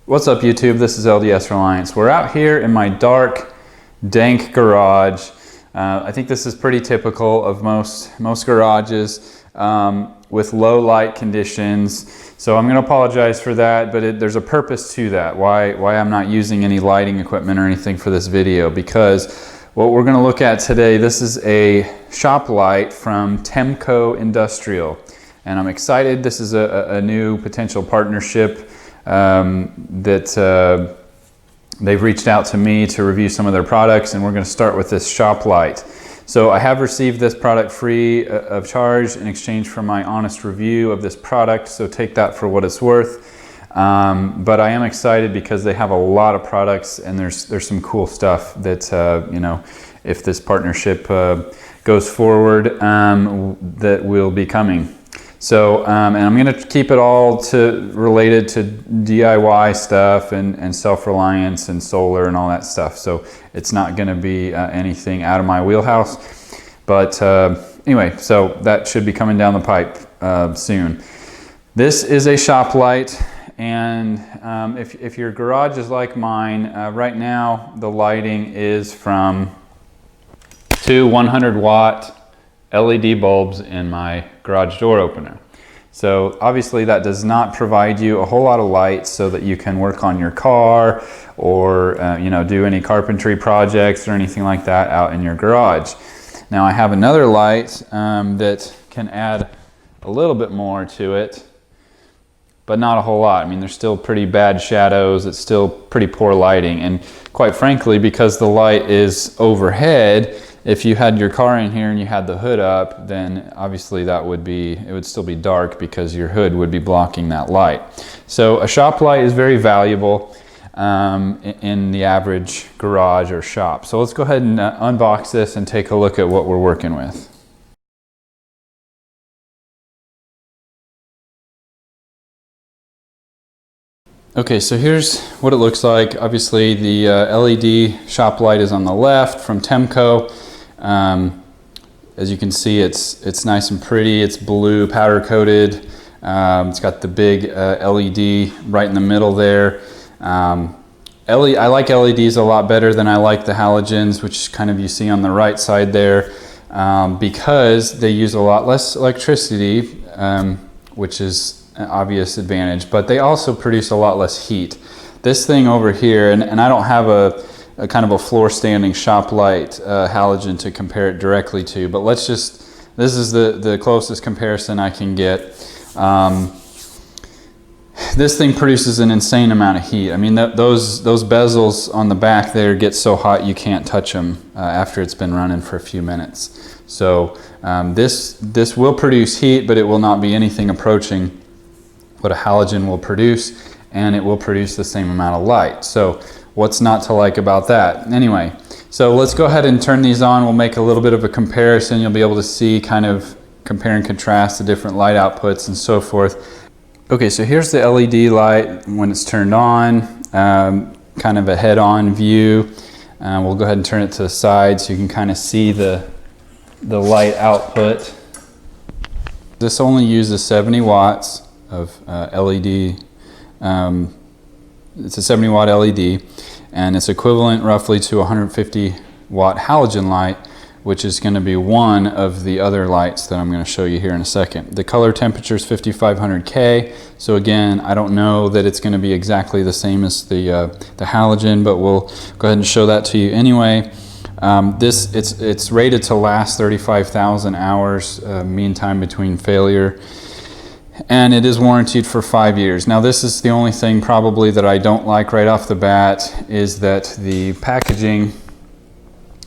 What's up YouTube, this is LDS Reliance. We're out here in my dark, dank garage. I think this is pretty typical of most garages with low light conditions. So I'm going to apologize for that, but there's a purpose to that, why I'm not using any lighting equipment or anything for this video, because what we're going to look at today, this is a shop light from TEMCo Industrial. And I'm excited. This is a new potential partnership that they've reached out to me to review some of their products, and we're going to start with this shop light. So I have received this product free of charge in exchange for my honest review of this product, so take that for what it's worth. But I am excited because they have a lot of products, and there's some cool stuff that you know, if this partnership goes forward, that will be coming. So, and I'm going to keep it all related to DIY stuff and self-reliance and solar and all that stuff. So it's not going to be anything out of my wheelhouse. But anyway, so that should be coming down the pipe soon. This is a shop light, and if your garage is like mine, right now the lighting is from two 100-watt LED bulbs in my garage door opener. So obviously that does not provide you a whole lot of light so that you can work on your car or you know, do any carpentry projects or anything like that out in your garage. Now I have another light that can add a little bit more to it, but not a whole lot. I mean, there's still pretty bad shadows. It's still pretty poor lighting, and quite frankly, because the light is overhead, if you had your car in here and you had the hood up, then obviously it would still be dark because your hood would be blocking that light. So a shop light is very valuable in the average garage or shop. So let's go ahead and unbox this and take a look at what we're working with. Okay, so here's what it looks like. Obviously the LED shop light is on the left from TEMCo. As you can see, it's nice and pretty. It's blue, powder coated. It's got the big LED right in the middle there. I like LEDs a lot better than I like the halogens, which kind of you see on the right side there, because they use a lot less electricity, which is an obvious advantage, but they also produce a lot less heat. This thing over here, and I don't have a kind of a floor standing shop light halogen to compare it directly to, but this is the closest comparison I can get. This thing produces an insane amount of heat. I mean, those bezels on the back there get so hot you can't touch them after it's been running for a few minutes. So this will produce heat, but it will not be anything approaching what a halogen will produce, and it will produce the same amount of light. So what's not to like about that? Anyway, so let's go ahead and turn these on. We'll make a little bit of a comparison. You'll be able to see, kind of compare and contrast the different light outputs and so forth. Okay, so here's the LED light when it's turned on, kind of a head-on view. We'll go ahead and turn it to the side so you can kind of see the light output. This only uses 70 watts of LED. It's a 70 watt LED, and it's equivalent roughly to a 150 watt halogen light, which is going to be one of the other lights that I'm going to show you here in a second. The color temperature is 5500 K. So again, I don't know that it's going to be exactly the same as the halogen, but we'll go ahead and show that to you anyway. It's rated to last 35,000 hours mean time between failure, and it is warranted for 5 years. Now this is the only thing probably that I don't like right off the bat, is that the packaging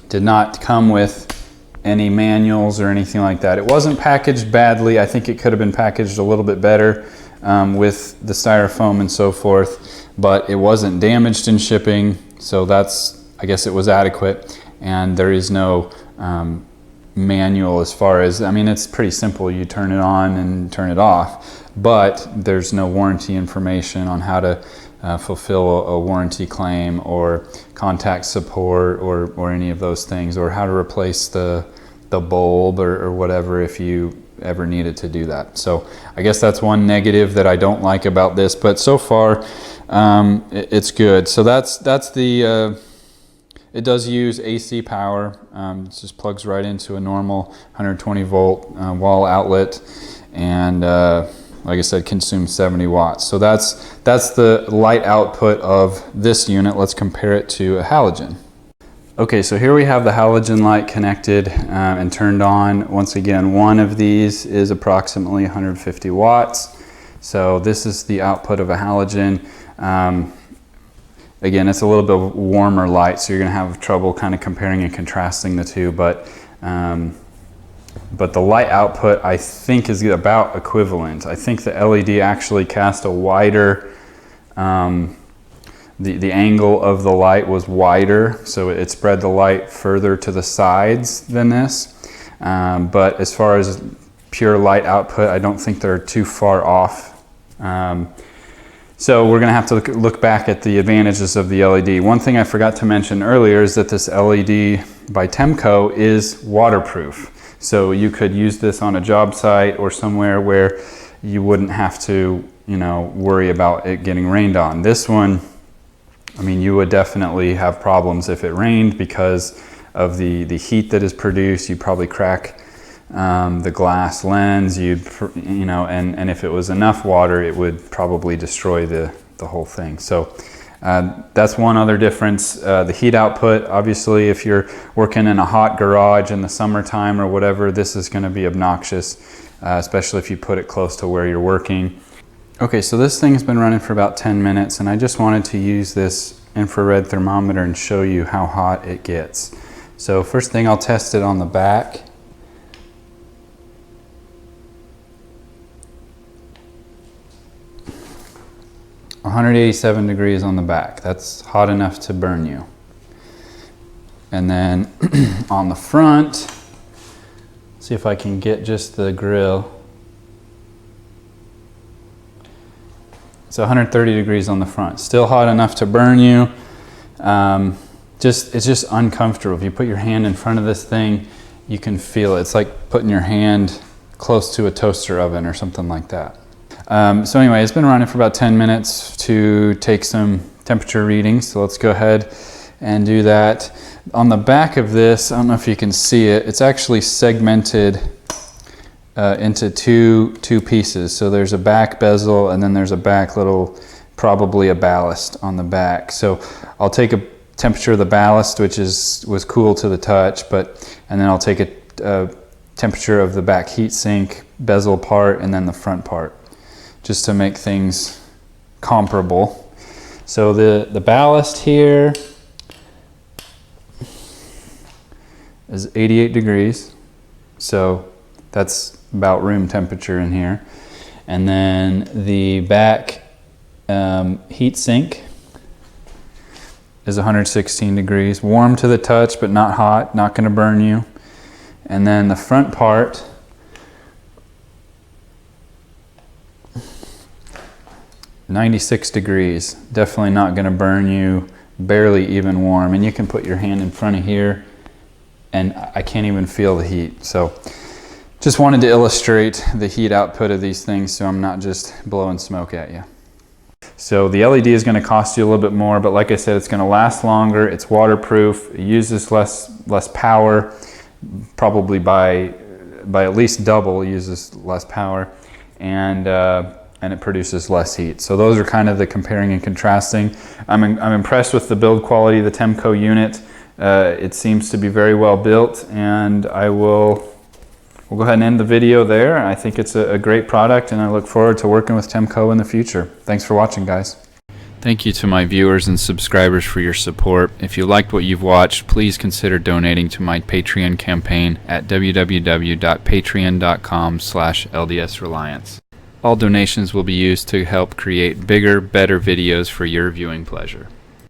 did not come with any manuals or anything like that. It wasn't packaged badly. I think it could have been packaged a little bit better with the styrofoam and so forth, but it wasn't damaged in shipping, so I guess it was adequate. And there is no manual as far as, I mean, it's pretty simple. You turn it on and turn it off, but there's no warranty information on how to fulfill a warranty claim or contact support or any of those things, or how to replace the bulb or whatever if you ever needed to do that. So I guess that's one negative that I don't like about this, but so far it's good. So that's the, it does use AC power. It just plugs right into a normal 120 volt wall outlet, and like I said, consumes 70 watts. So that's the light output of this unit. Let's compare it to a halogen. Okay, so here we have the halogen light connected and turned on. Once again, one of these is approximately 150 watts. So this is the output of a halogen. Again, it's a little bit warmer light, so you're gonna have trouble kind of comparing and contrasting the two, but the light output, I think, is about equivalent. I think the LED actually cast a wider, the angle of the light was wider, so it spread the light further to the sides than this. But as far as pure light output, I don't think they're too far off. So we're gonna have to look back at the advantages of the LED. One thing I forgot to mention earlier is that this LED by TEMCo is waterproof. So you could use this on a job site or somewhere where you wouldn't have to, worry about it getting rained on. This one, I mean, you would definitely have problems if it rained because of the heat that is produced. You'd probably crack the glass lens, and if it was enough water, it would probably destroy the whole thing. So that's one other difference. The heat output, obviously, if you're working in a hot garage in the summertime or whatever, this is going to be obnoxious, especially if you put it close to where you're working. Okay, so this thing has been running for about 10 minutes, and I just wanted to use this infrared thermometer and show you how hot it gets. So first thing, I'll test it on the back. $187 degrees on the back. That's hot enough to burn you. And then on the front, see if I can get just the grill. It's 130 degrees on the front. Still hot enough to burn you. It's just uncomfortable. If you put your hand in front of this thing, you can feel it. It's like putting your hand close to a toaster oven or something like that. So anyway, it's been running for about 10 minutes to take some temperature readings. So let's go ahead and do that. On the back of this, I don't know if you can see it, it's actually segmented into two pieces. So there's a back bezel, and then there's a back little, probably a ballast on the back. So I'll take a temperature of the ballast, which was cool to the touch, and then I'll take a temperature of the back heat sink bezel part, and then the front part, just to make things comparable. So the ballast here is 88 degrees. So that's about room temperature in here. And then the back heat sink is 116 degrees. Warm to the touch, but not hot, not gonna burn you. And then the front part, $96 degrees. Definitely not gonna burn you, barely even warm. And you can put your hand in front of here, and I can't even feel the heat. So just wanted to illustrate the heat output of these things so I'm not just blowing smoke at you. So the LED is going to cost you a little bit more, but like I said, it's going to last longer. It's waterproof. It uses less power, probably by at least double. It uses less power, and it produces less heat. So those are kind of the comparing and contrasting. I'm impressed with the build quality of the TEMCo unit. It seems to be very well built, and we'll go ahead and end the video there. I think it's a great product, and I look forward to working with TEMCo in the future. Thanks for watching, guys. Thank you to my viewers and subscribers for your support. If you liked what you've watched, please consider donating to my Patreon campaign at www.patreon.com/LDSReliance. All donations will be used to help create bigger, better videos for your viewing pleasure.